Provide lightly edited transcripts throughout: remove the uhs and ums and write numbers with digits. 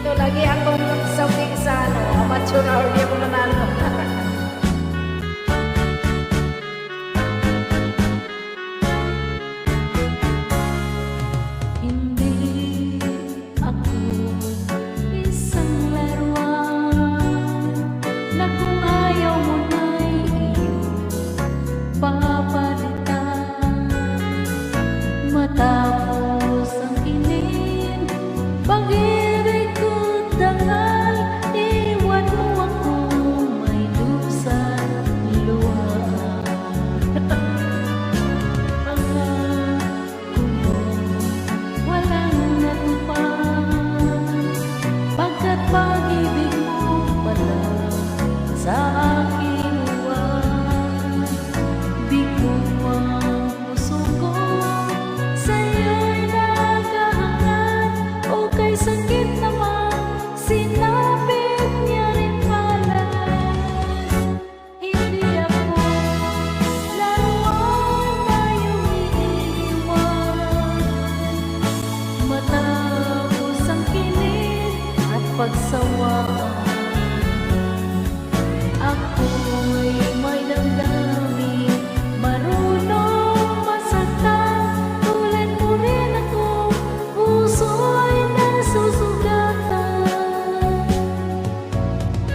Ito lagi akong sawi sa ano, amateur hour, di ako nanalo. Hindi ako isang laruan na kung ayaw mo na'y iyong papalitan. Matapos ang kinin, pag-ibig ko't dangal, iwan mo ako may lusang luha. Pangako mo walang natupad, pagkat pag-ibig mo pala sa aking uwan. Bigo ang puso ko, sa'yo'y naghahangat, o kay sakit naman, sinapit niya rin pala. Hindi ako laruan na iyong iniiwan. Matapos ang kilig at pagsawaan, ako'y may damdamin, marunong masaktan. Tulad mo rin ako, puso'y nasusugatan.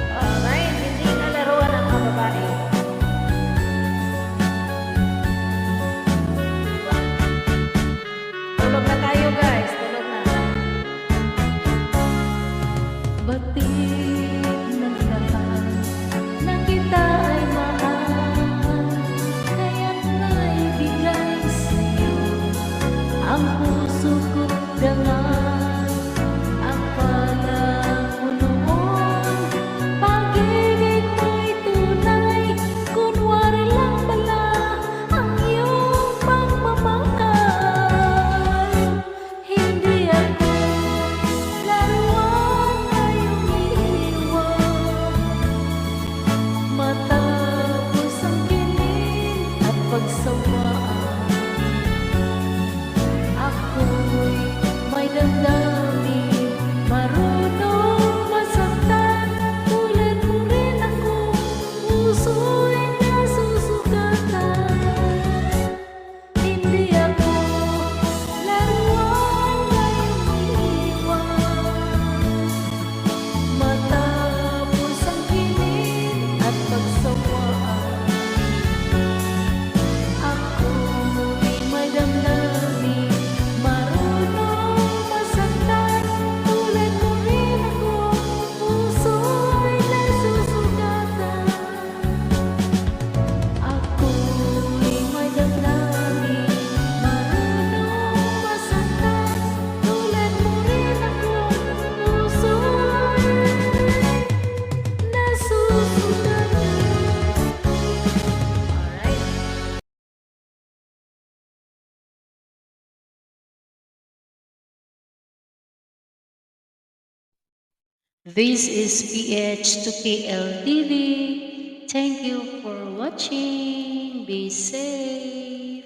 Alright, hindi na laruan ang mga babae. Tulog na tayo guys, tulog na. Batid ng lahat na kita ay mahal, kaya't naibigay sa'yo ang puso ko't dangal. Akala ko noon pag-ibig mo'y tunay, kunwari lang pala ang iyong pagmamahal. Hindi ako laruan na iyong iniwan. Matapos ang kilig at pagsawaan, ako'y may damdamin, marunong masaktan. Tulad mo rin ako, puso'y nasusugatan. Hindi ako laruan na iyong iniwan. Matapos ang kilig at pagsawaan, ako'y may damdamin, marunong masaktan. Tulad mo rin ako, puso'y nasusugatan. Ako'y may damdamin, marunong masaktan. Tulad mo rin ako, puso'y nasusugatan. Alright. This is PH to KL TV. Thank you for watching. Be safe.